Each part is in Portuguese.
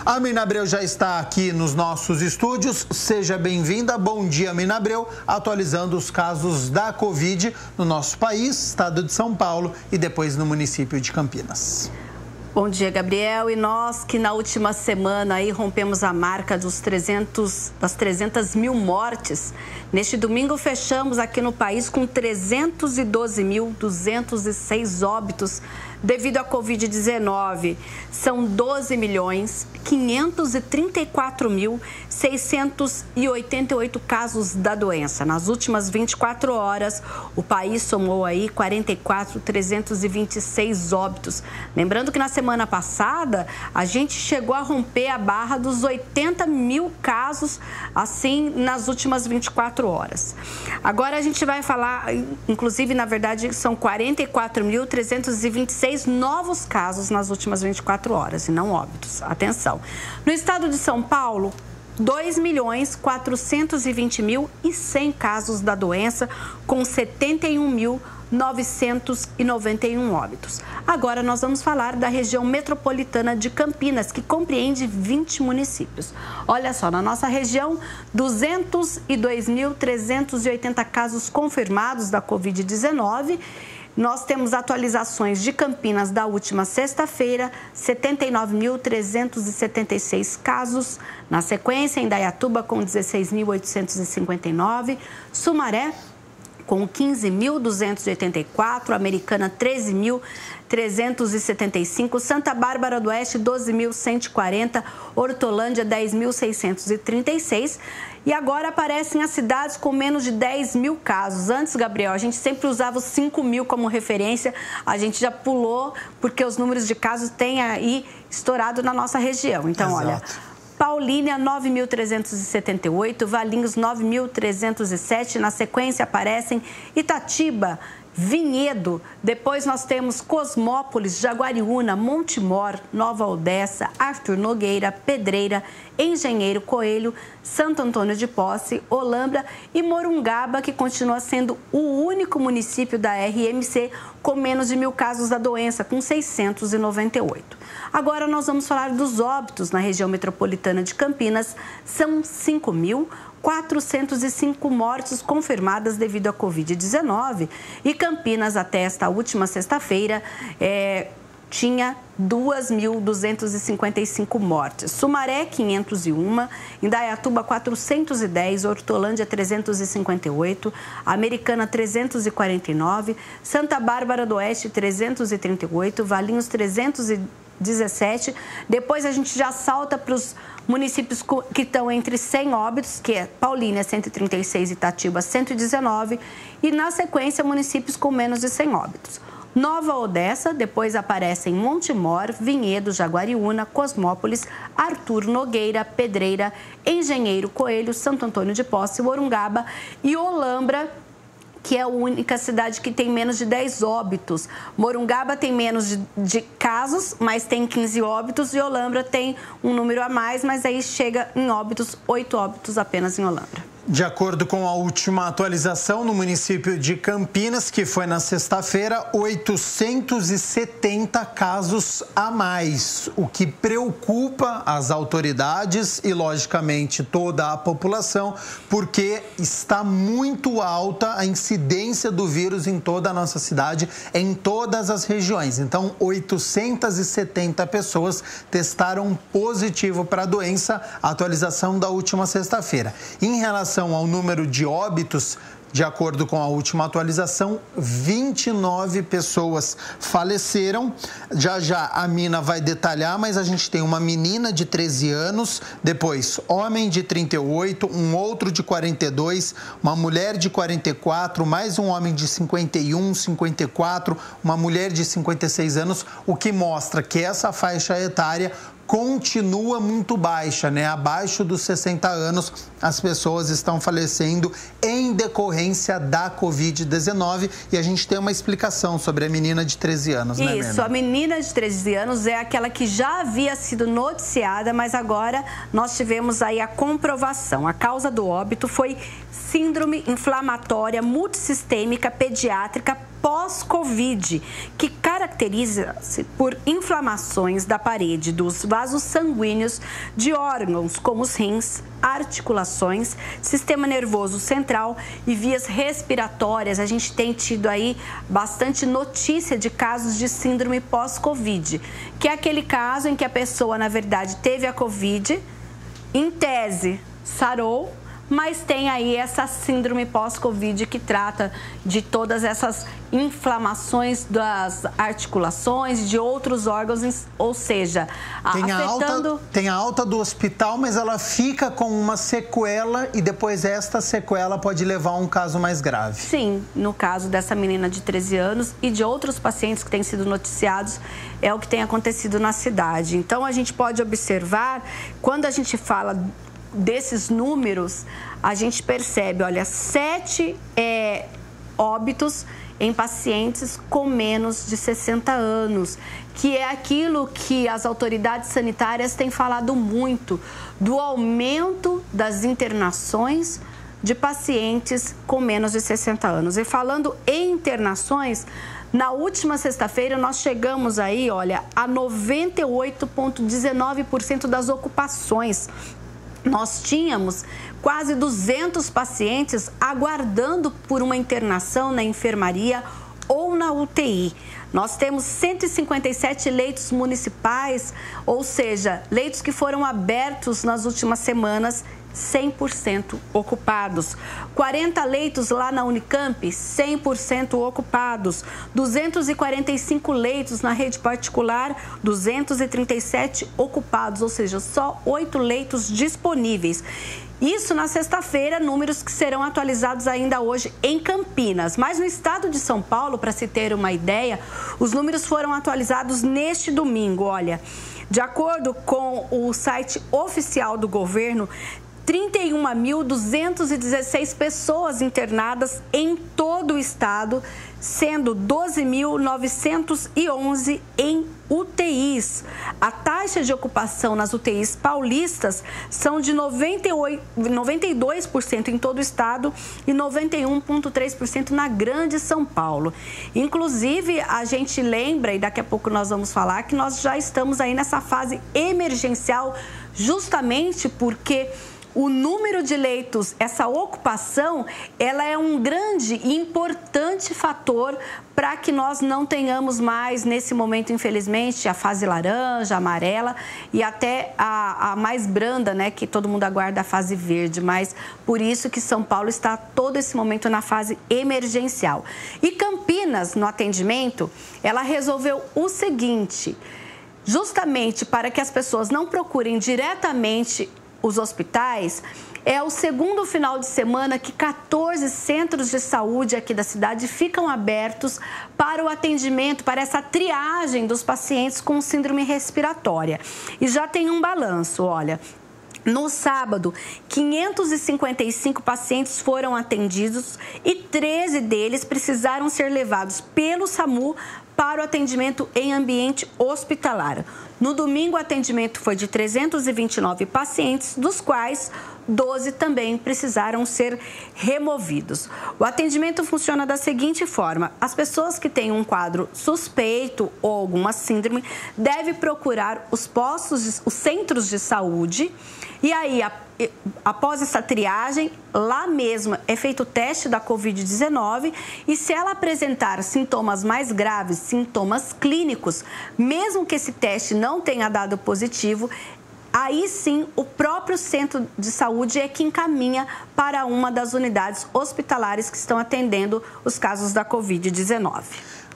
A Mina Abreu já está aqui nos nossos estúdios. Seja bem-vinda. Bom dia, Mina Abreu. Atualizando os casos da Covid no nosso país, estado de São Paulo e depois no município de Campinas. Bom dia, Gabriel. E nós que na última semana aí rompemos a marca das 300 mil mortes. Neste domingo fechamos aqui no país com 312.206 óbitos devido à Covid-19. São 12.534.688 casos da doença. Nas últimas 24 horas, o país somou aí 44.326 óbitos. Lembrando que na semana passada, a gente chegou a romper a barra dos 80 mil casos, assim, nas últimas 24 horas. Agora a gente vai falar, inclusive, na verdade, são 44.326 novos casos nas últimas 24 horas, e não óbitos. Atenção. No estado de São Paulo, 2.420.100 casos da doença, com 71.991 óbitos. Agora nós vamos falar da região metropolitana de Campinas, que compreende 20 municípios. Olha só, na nossa região, 202.380 casos confirmados da Covid-19. Nós temos atualizações de Campinas da última sexta-feira, 79.376 casos. Na sequência, Indaiatuba com 16.859, Sumaré com 15.284, Americana 13.375, Santa Bárbara do Oeste 12.140, Hortolândia 10.636. E agora aparecem as cidades com menos de 10 mil casos. Antes, Gabriel, a gente sempre usava os 5 mil como referência. A gente já pulou porque os números de casos têm aí estourado na nossa região. Então, exato. Olha, Paulínia 9.378, Valinhos 9.307. Na sequência aparecem Itatiba, Vinhedo, depois nós temos Cosmópolis, Jaguariúna, Montemor, Nova Odessa, Arthur Nogueira, Pedreira, Engenheiro Coelho, Santo Antônio de Posse, Olambra e Morungaba, que continua sendo o único município da RMC com menos de 1.000 casos da doença, com 698. Agora nós vamos falar dos óbitos na região metropolitana de Campinas. São 5.405 mortes confirmadas devido à Covid-19 e Campinas, até esta última sexta-feira, tinha 2.255 mortes. Sumaré, 501, Indaiatuba, 410, Hortolândia, 358, Americana, 349, Santa Bárbara do Oeste, 338, Valinhos, 317. Depois a gente já salta para os municípios que estão entre 100 óbitos, que é Paulínia, 136, Itatiba, 119. E, na sequência, municípios com menos de 100 óbitos. Nova Odessa, depois aparecem Montemor, Vinhedo, Jaguariúna, Cosmópolis, Arthur Nogueira, Pedreira, Engenheiro Coelho, Santo Antônio de Posse, Morungaba e Olambra, que é a única cidade que tem menos de 10 óbitos. Morungaba tem menos de casos, mas tem 15 óbitos, e Olambra tem um número a mais, mas aí chega em óbitos, 8 óbitos apenas em Olambra. De acordo com a última atualização, no município de Campinas, que foi na sexta-feira, 870 casos a mais, o que preocupa as autoridades e, logicamente, toda a população, porque está muito alta a incidência do vírus em toda a nossa cidade, em todas as regiões. Então, 870 pessoas testaram positivo para a doença, a atualização da última sexta-feira. Em relação ao número de óbitos, de acordo com a última atualização, 29 pessoas faleceram. Já a Mina vai detalhar, mas a gente tem uma menina de 13 anos, depois homem de 38, um outro de 42, uma mulher de 44, mais um homem de 51, 54, uma mulher de 56 anos, o que mostra que essa faixa etária continua muito baixa, né? Abaixo dos 60 anos, as pessoas estão falecendo em decorrência da Covid-19, e a gente tem uma explicação sobre a menina de 13 anos, né, Isso, a menina de 13 anos é aquela que já havia sido noticiada, mas agora nós tivemos aí a comprovação. A causa do óbito foi síndrome inflamatória multissistêmica pediátrica pós-Covid, que caracteriza-se por inflamações da parede dos vasos sanguíneos de órgãos como os rins, articulações, sistema nervoso central e vias respiratórias. A gente tem tido aí bastante notícia de casos de síndrome pós-Covid, que é aquele caso em que a pessoa, na verdade, teve a Covid, em tese, sarou, mas tem aí essa síndrome pós-Covid que trata de todas essas inflamações das articulações, de outros órgãos, ou seja, afetando... Tem a alta do hospital, mas ela fica com uma sequela e depois esta sequela pode levar a um caso mais grave. Sim, no caso dessa menina de 13 anos e de outros pacientes que têm sido noticiados, é o que tem acontecido na cidade. Então, a gente pode observar, quando a gente fala desses números, a gente percebe, olha, 7 óbitos em pacientes com menos de 60 anos, que é aquilo que as autoridades sanitárias têm falado muito, do aumento das internações de pacientes com menos de 60 anos. E falando em internações, na última sexta-feira nós chegamos aí, olha, a 98,19% das ocupações. Nós tínhamos quase 200 pacientes aguardando por uma internação na enfermaria ou na UTI. Nós temos 157 leitos municipais, ou seja, leitos que foram abertos nas últimas semanas, 100% ocupados. 40 leitos lá na Unicamp, 100% ocupados. 245 leitos na rede particular, 237 ocupados, ou seja, só 8 leitos disponíveis. Isso na sexta-feira, números que serão atualizados ainda hoje em Campinas. Mas no estado de São Paulo, para se ter uma ideia, os números foram atualizados neste domingo. Olha, de acordo com o site oficial do governo, 31.216 pessoas internadas em todo o estado, sendo 12.911 em UTIs. A taxa de ocupação nas UTIs paulistas são de 92% em todo o estado e 91,3% na Grande São Paulo. Inclusive, a gente lembra, e daqui a pouco nós vamos falar, que nós já estamos aí nessa fase emergencial, justamente porque o número de leitos, essa ocupação, ela é um grande e importante fator para que nós não tenhamos mais, nesse momento, infelizmente, a fase laranja, amarela e até a mais branda, né, que todo mundo aguarda, a fase verde. Mas por isso que São Paulo está todo esse momento na fase emergencial. E Campinas, no atendimento, ela resolveu o seguinte: justamente para que as pessoas não procurem diretamente os hospitais, é o segundo final de semana que 14 centros de saúde aqui da cidade ficam abertos para o atendimento, para essa triagem dos pacientes com síndrome respiratória. E já tem um balanço, olha. No sábado, 555 pacientes foram atendidos e 13 deles precisaram ser levados pelo SAMU para o atendimento em ambiente hospitalar. No domingo, o atendimento foi de 329 pacientes, dos quais 12 também precisaram ser removidos. O atendimento funciona da seguinte forma: as pessoas que têm um quadro suspeito ou alguma síndrome devem procurar os centros de saúde e aí, após essa triagem, lá mesmo é feito o teste da Covid-19 e se ela apresentar sintomas mais graves, sintomas clínicos, mesmo que esse teste não tenha dado positivo, aí sim o próprio centro de saúde é que encaminha para uma das unidades hospitalares que estão atendendo os casos da Covid-19.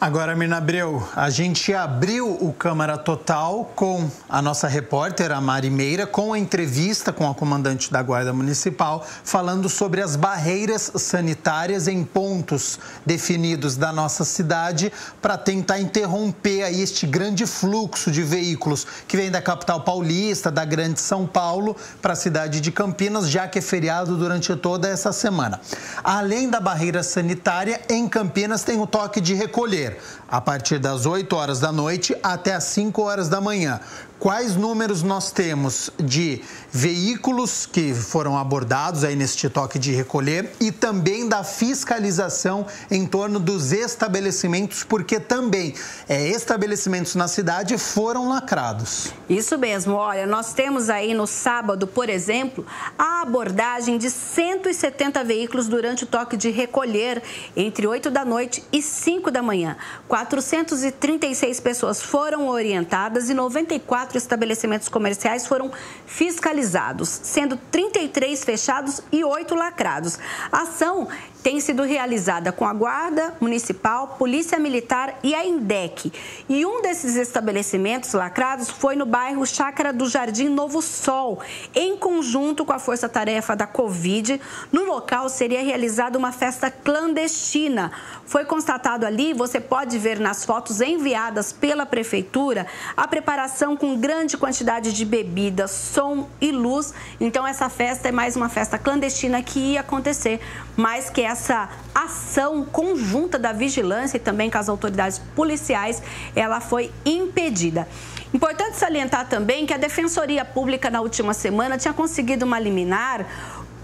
Agora, Mirna Abreu, a gente abriu o Câmara Total com a nossa repórter, a Mari Meira, com a entrevista com a comandante da Guarda Municipal, falando sobre as barreiras sanitárias em pontos definidos da nossa cidade para tentar interromper aí este grande fluxo de veículos que vem da capital paulista, da Grande São Paulo, para a cidade de Campinas, já que é feriado durante toda essa semana. Além da barreira sanitária, em Campinas tem o toque de recolher. a partir das 8 horas da noite até as 5 horas da manhã. Quais números nós temos de veículos que foram abordados aí neste toque de recolher e também da fiscalização em torno dos estabelecimentos, porque também estabelecimentos na cidade foram lacrados. Isso mesmo. Olha, nós temos aí no sábado, por exemplo, a abordagem de 170 veículos durante o toque de recolher entre 8 da noite e 5 da manhã. 436 pessoas foram orientadas e 94 estabelecimentos comerciais foram fiscalizados, sendo 33 fechados e 8 lacrados. A ação tem sido realizada com a Guarda Municipal, Polícia Militar e a INDEC. E um desses estabelecimentos lacrados foi no bairro Chácara do Jardim Novo Sol, em conjunto com a Força Tarefa da Covid. No local seria realizada uma festa clandestina. Foi constatado ali, você pode ver nas fotos enviadas pela Prefeitura, a preparação com grande quantidade de bebidas, som e luz. Então essa festa é mais uma festa clandestina que ia acontecer, mas que essa ação conjunta da vigilância e também com as autoridades policiais, ela foi impedida. Importante salientar também que a Defensoria Pública na última semana tinha conseguido uma liminar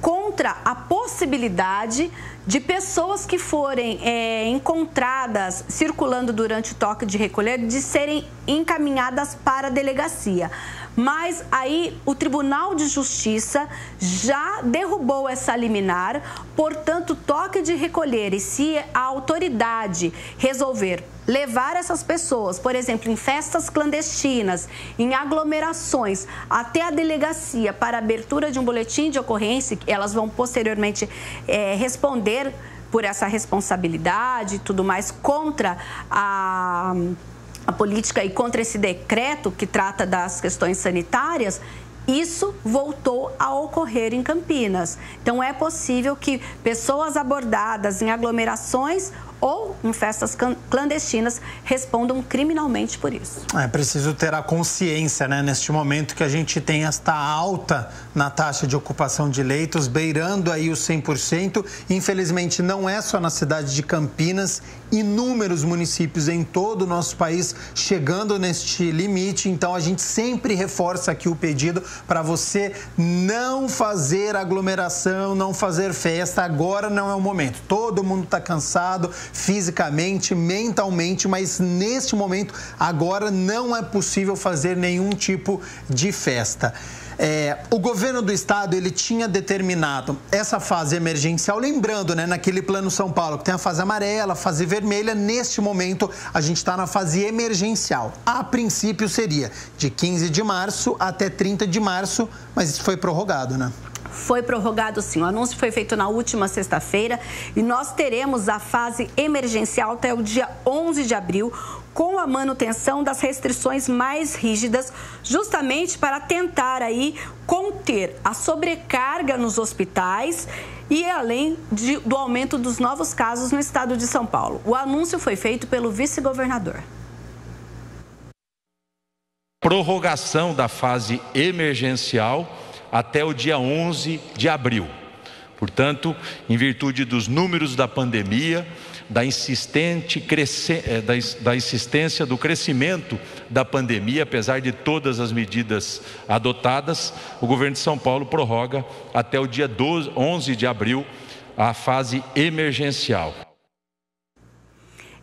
contra a possibilidade de pessoas que forem encontradas circulando durante o toque de recolher de serem encaminhadas para a delegacia. Mas aí o Tribunal de Justiça já derrubou essa liminar, portanto, toque de recolher, e se a autoridade resolver levar essas pessoas, por exemplo, em festas clandestinas, em aglomerações, até a delegacia para abertura de um boletim de ocorrência, elas vão posteriormente responder por essa responsabilidade e tudo mais contra a política e contra esse decreto que trata das questões sanitárias. Isso voltou a ocorrer em Campinas. Então, é possível que pessoas abordadas em aglomerações ou em festas clandestinas respondam criminalmente por isso. É preciso ter a consciência, né, neste momento que a gente tem esta alta na taxa de ocupação de leitos, beirando aí os 100%. Infelizmente, não é só na cidade de Campinas, inúmeros municípios em todo o nosso país chegando neste limite. Então, a gente sempre reforça aqui o pedido para você não fazer aglomeração, não fazer festa. Agora não é o momento. Todo mundo está cansado, fisicamente, mentalmente, mas neste momento, agora não é possível fazer nenhum tipo de festa. O governo do estado, ele tinha determinado essa fase emergencial, lembrando, né, naquele plano São Paulo, que tem a fase amarela, a fase vermelha. Neste momento, a gente está na fase emergencial. A princípio seria de 15 de março até 30 de março, mas isso foi prorrogado, né? Foi prorrogado, sim. O anúncio foi feito na última sexta-feira e nós teremos a fase emergencial até o dia 11 de abril, com a manutenção das restrições mais rígidas, justamente para tentar aí conter a sobrecarga nos hospitais e além do aumento dos novos casos no estado de São Paulo. O anúncio foi feito pelo vice-governador. Prorrogação da fase emergencial até o dia 11 de abril. Portanto, em virtude dos números da pandemia, da insistência do crescimento da pandemia, apesar de todas as medidas adotadas, o governo de São Paulo prorroga até o dia 11 de abril a fase emergencial.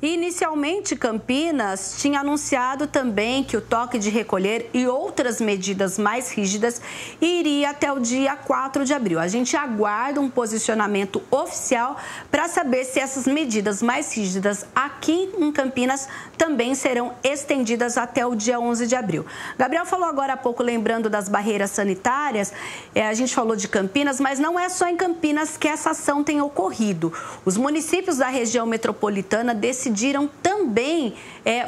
Inicialmente, Campinas tinha anunciado também que o toque de recolher e outras medidas mais rígidas iria até o dia 4 de abril. A gente aguarda um posicionamento oficial para saber se essas medidas mais rígidas aqui em Campinas também serão estendidas até o dia 11 de abril. Gabriel falou agora há pouco, lembrando das barreiras sanitárias, a gente falou de Campinas, mas não é só em Campinas que essa ação tem ocorrido. Os municípios da região metropolitana decidiram também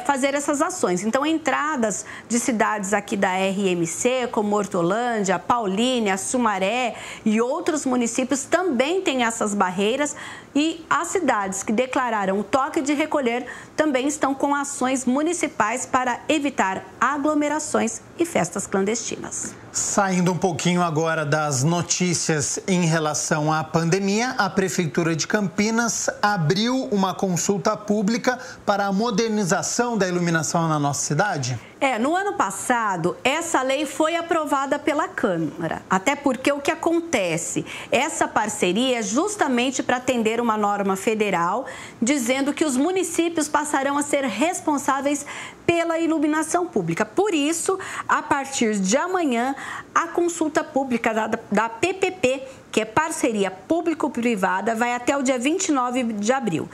fazer essas ações. Então, entradas de cidades aqui da RMC, como Hortolândia, Paulínia, Sumaré e outros municípios também têm essas barreiras, e as cidades que declararam o toque de recolher também estão com ações municipais para evitar aglomerações e festas clandestinas. Saindo um pouquinho agora das notícias em relação à pandemia, a Prefeitura de Campinas abriu uma consulta pública pública para a modernização da iluminação na nossa cidade? No ano passado, essa lei foi aprovada pela Câmara, até porque o que acontece? Essa parceria é justamente para atender uma norma federal, dizendo que os municípios passarão a ser responsáveis pela iluminação pública. Por isso, a partir de amanhã, a consulta pública da PPP, que é Parceria Público-Privada, vai até o dia 29 de abril.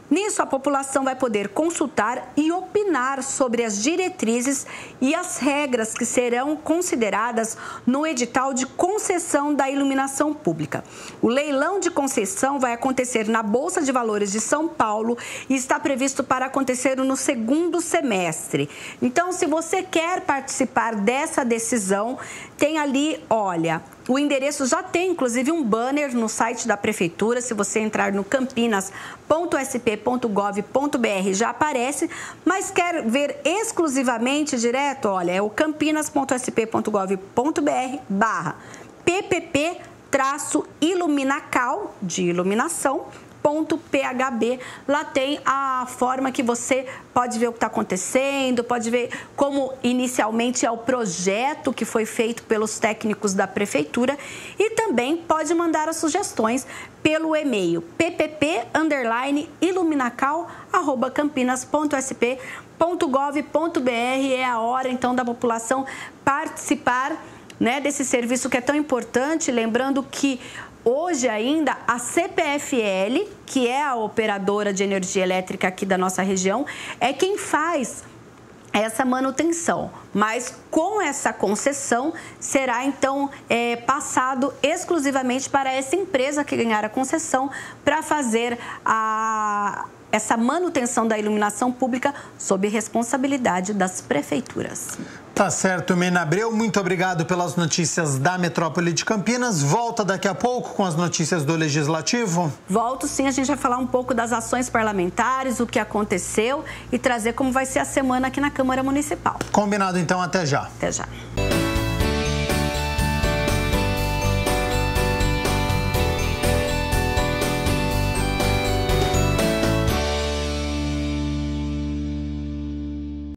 Nisso, a população vai poder consultar e opinar sobre as diretrizes e as regras que serão consideradas no edital de concessão da iluminação pública. O leilão de concessão vai acontecer na Bolsa de Valores de São Paulo e está previsto para acontecer no segundo semestre. Então, se você quer participar dessa decisão, tem ali, olha... O endereço já tem, inclusive, um banner no site da Prefeitura. Se você entrar no campinas.sp.gov.br já aparece, mas quer ver exclusivamente direto, olha, é o campinas.sp.gov.br/PPP-iluminacal, de iluminação, .phb. Lá tem a forma que você pode ver o que está acontecendo, pode ver como inicialmente é o projeto que foi feito pelos técnicos da Prefeitura e também pode mandar as sugestões pelo e-mail ppp_iluminacal@campinas.sp.gov.br. É a hora, então, da população participar, né, desse serviço que é tão importante, lembrando que hoje ainda a CPFL, que é a operadora de energia elétrica aqui da nossa região, é quem faz essa manutenção. Mas com essa concessão será então passado exclusivamente para essa empresa que ganhar a concessão para fazer essa manutenção da iluminação pública sob responsabilidade das prefeituras. Tá certo, Mena Abreu, muito obrigado pelas notícias da Metrópole de Campinas. Volta daqui a pouco com as notícias do Legislativo? Volto sim, a gente vai falar um pouco das ações parlamentares, o que aconteceu e trazer como vai ser a semana aqui na Câmara Municipal. Combinado então, até já. Até já.